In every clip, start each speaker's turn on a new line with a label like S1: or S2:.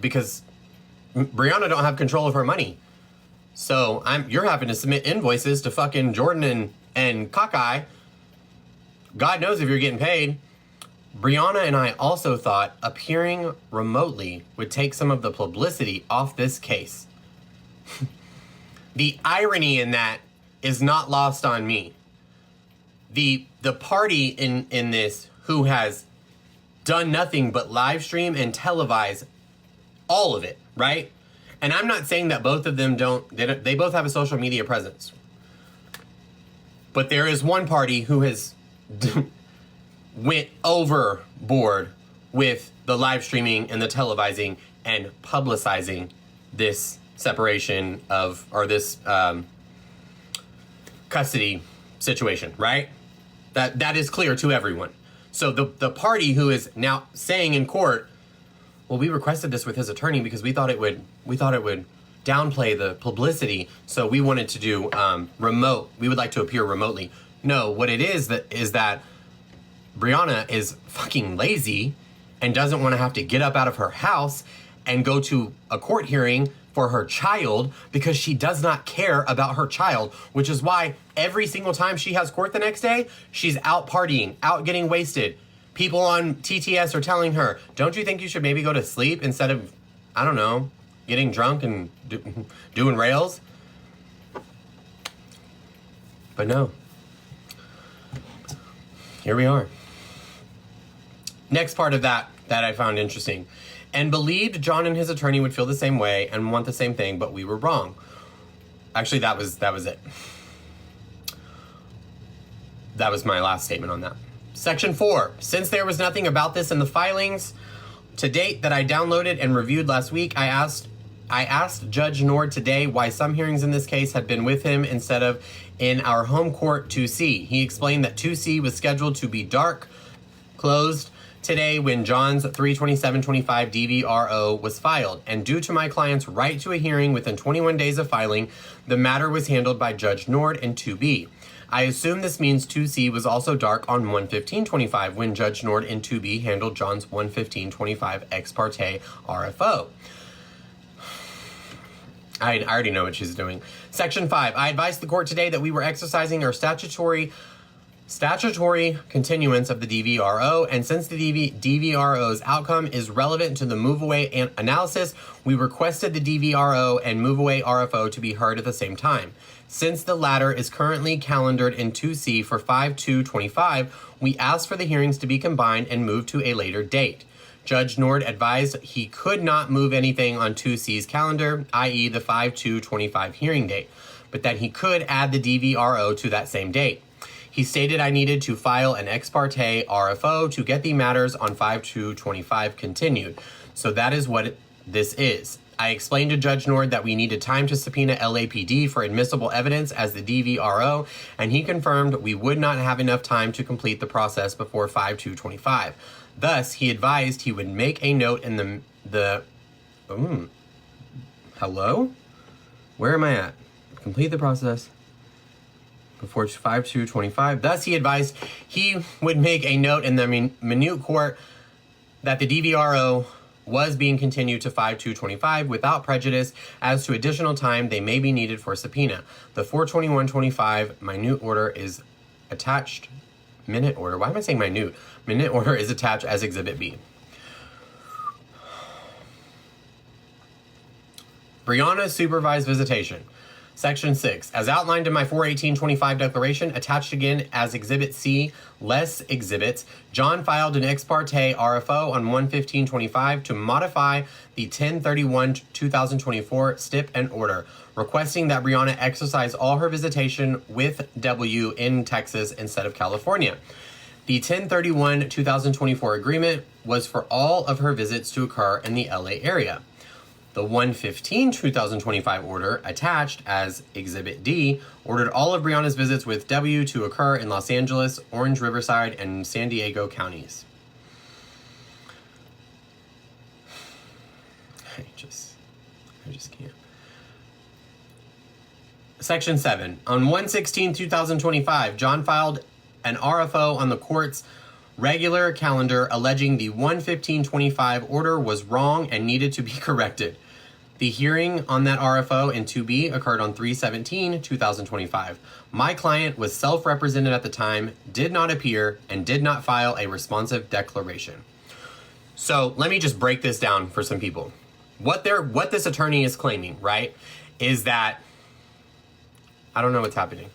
S1: because Brianna don't have control of her money. So you're having to submit invoices to fucking Jordan and Cockeye. God knows if you're getting paid. Brianna and I also thought appearing remotely would take some of the publicity off this case. The irony in that is not lost on me. The party in this who has done nothing but live stream and televise all of it, right? And I'm not saying that both of them they both have a social media presence. But there is one party who has went overboard with the live streaming and the televising and publicizing this separation of, or this custody situation, right? That is clear to everyone. So the party who is now saying in court, well, we requested this with his attorney because we thought it would downplay the publicity, so we wanted to do remote. We would like to appear remotely. No, what it is that Brianna is fucking lazy and doesn't want to have to get up out of her house and go to a court hearing for her child because she does not care about her child, which is why every single time she has court the next day, she's out partying, out getting wasted. People on TTS are telling her, don't you think you should maybe go to sleep instead of, I don't know, getting drunk and doing rails? But no. Here we are. Next part of that I found interesting. And believed John and his attorney would feel the same way and want the same thing, but we were wrong. Actually, that was it. That was my last statement on that. Section 4. Since there was nothing about this in the filings to date that I downloaded and reviewed last week, I asked Judge Nord today why some hearings in this case had been with him instead of in our home court 2C. He explained that 2C was scheduled to be closed today when John's 32725 DVRO was filed, and due to my client's right to a hearing within 21 days of filing, the matter was handled by Judge Nord and 2B. I assume this means 2C was also dark on 11525 when Judge Nord and 2B handled John's 11525 ex parte RFO. I already know what she's doing. Section 5. I advised the court today that we were exercising our statutory continuance of the DVRO, and since the DVRO's outcome is relevant to the move-away analysis, we requested the DVRO and move-away RFO to be heard at the same time. Since the latter is currently calendared in 2C for 5/2/25, we asked for the hearings to be combined and moved to a later date. Judge Nord advised he could not move anything on 2C's calendar, i.e. the 5/2/25 hearing date, but that he could add the DVRO to that same date. He stated I needed to file an ex parte RFO to get the matters on 5/2/25 continued. So that is what this is. I explained to Judge Nord that we needed time to subpoena LAPD for admissible evidence as the DVRO, and he confirmed we would not have enough time to complete the process before 5/2/25. Thus, he advised he would make a note in hello? Where am I at? Complete the process before 5/2/25. Thus, he advised he would make a note in the minute court that the DVRO was being continued to 5/2/25 without prejudice as to additional time they may be needed for subpoena. The 4/21/25 minute order is attached. Minute order? Why am I saying minute? Minute order is attached as Exhibit B. Brianna's supervised visitation. Section 6. As outlined in my 4/18/25 declaration, attached again as Exhibit C, less exhibits, John filed an ex parte RFO on 1/15/25 to modify the 10/31/2024 stip and order, requesting that Brianna exercise all her visitation with W in Texas instead of California. The 10/31/2024 agreement was for all of her visits to occur in the LA area. The 1/15/2025 order, attached as Exhibit D, ordered all of Brianna's visits with W to occur in Los Angeles, Orange, Riverside, and San Diego counties. I just can't. Section 7. On 1/16/2025, John filed an RFO on the court's regular calendar alleging the 11525 order was wrong and needed to be corrected. The hearing on that RFO in 2B occurred on 3/17/2025. My client was self-represented at the time, did not appear, and did not file a responsive declaration. So let me just break this down for some people. What this attorney is claiming, right, is that I don't know what's happening.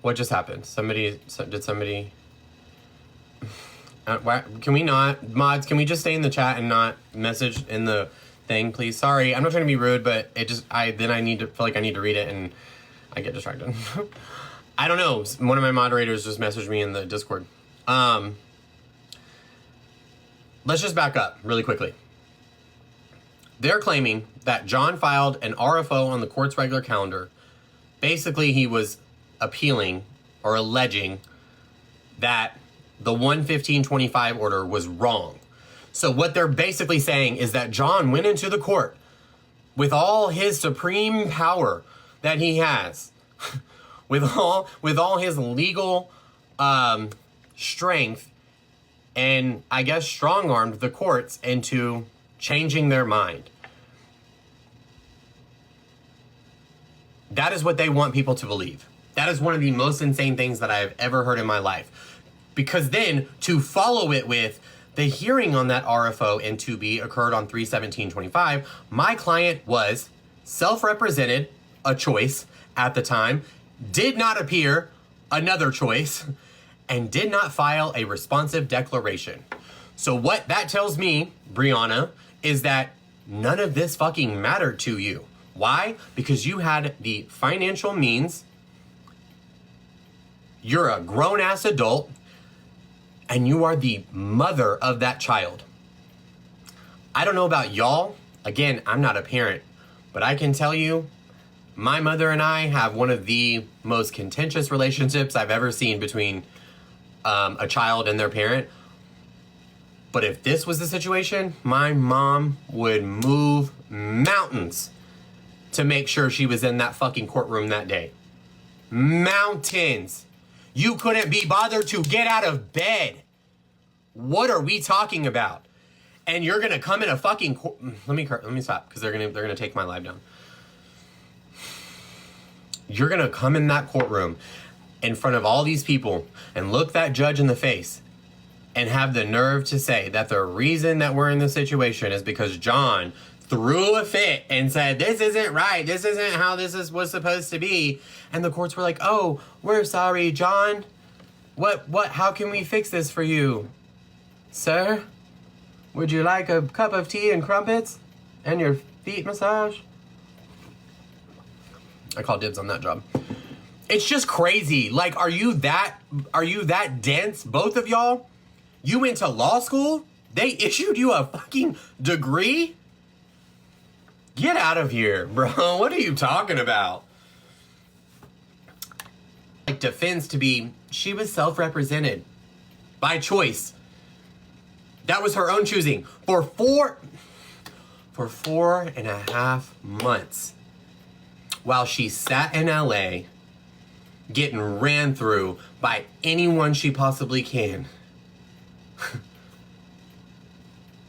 S1: What just happened? Did somebody? Can we not, mods? Can we just stay in the chat and not message in the thing, please? Sorry, I'm not trying to be rude, but I feel like I need to read it and I get distracted. I don't know. One of my moderators just messaged me in the Discord. Let's just back up really quickly. They're claiming that John filed an RFO on the court's regular calendar. Basically, he was appealing or alleging that the 11525 order was wrong. So what they're basically saying is that John went into the court with all his supreme power that he has, with all his legal strength, and I guess strong-armed the courts into changing their mind. That is what they want people to believe. That is one of the most insane things that I've ever heard in my life. Because then, to follow it with, the hearing on that RFO in 2B occurred on 3/17/25. My client was self-represented, a choice at the time, did not appear, another choice, and did not file a responsive declaration. So what that tells me, Brianna, is that none of this fucking mattered to you. Why? Because you had the financial means, you're a grown-ass adult, and you are the mother of that child. I don't know about y'all. Again, I'm not a parent, but I can tell you, my mother and I have one of the most contentious relationships I've ever seen between a child and their parent. But if this was the situation, my mom would move mountains to make sure she was in that fucking courtroom that day. Mountains. You couldn't be bothered to get out of bed. What are we talking about? And you're gonna come in a fucking let me stop, because they're gonna take my live down. You're gonna come in that courtroom in front of all these people and look that judge in the face and have the nerve to say that the reason that we're in this situation is because John threw a fit and said, this isn't right, this isn't how was supposed to be. And the courts were like, oh, we're sorry, John. How can we fix this for you? Sir, would you like a cup of tea and crumpets and your feet massage? I call dibs on that job. It's just crazy. Like, are you that dense, both of y'all? You went to law school? They issued you a fucking degree? Get out of here, bro. What are you talking about? Like, defense to be, she was self-represented by choice. That was her own choosing for 4.5 months while she sat in LA getting ran through by anyone she possibly can.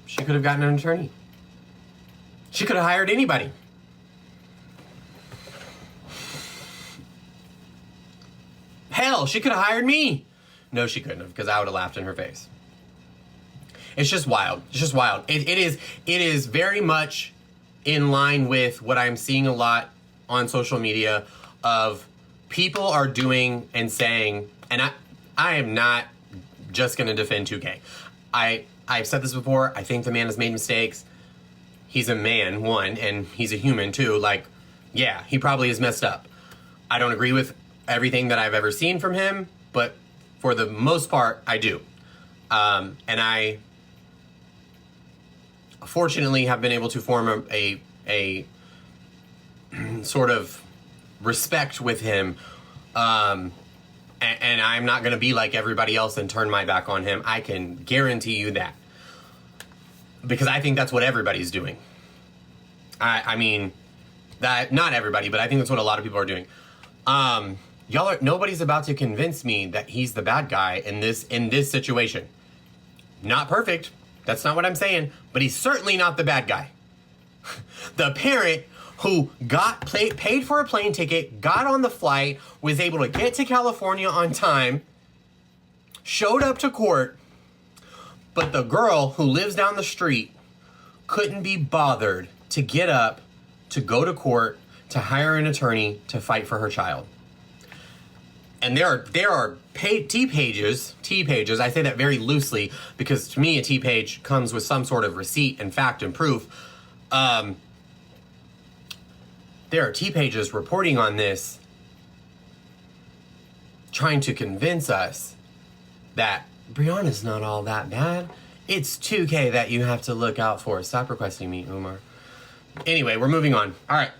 S1: She could have gotten an attorney. She could have hired anybody. Hell, she could have hired me. No, she couldn't have, because I would have laughed in her face. It's just wild. It's just wild. It is very much in line with what I'm seeing a lot on social media of people are doing and saying, and I am not just going to defend 2K. I've said this before. I think the man has made mistakes. He's a man, one, and he's a human, too. Like, yeah, he probably has messed up. I don't agree with everything that I've ever seen from him, but for the most part, I do. And I fortunately have been able to form a sort of respect with him. And I'm not going to be like everybody else and turn my back on him. I can guarantee you that. Because I think that's what everybody's doing. I mean, that not everybody, but I think that's what a lot of people are doing. Nobody's about to convince me that he's the bad guy in this situation. Not perfect. That's not what I'm saying, but he's certainly not the bad guy. The parent who paid for a plane ticket, got on the flight, was able to get to California on time, showed up to court, but the girl who lives down the street couldn't be bothered to get up, to go to court, to hire an attorney to fight for her child. And there are T pages, I say that very loosely because to me a T page comes with some sort of receipt and fact and proof. There are T pages reporting on this, trying to convince us that Brianna's not all that bad. It's 2K that you have to look out for. Stop requesting me, Umar. Anyway, we're moving on. All right.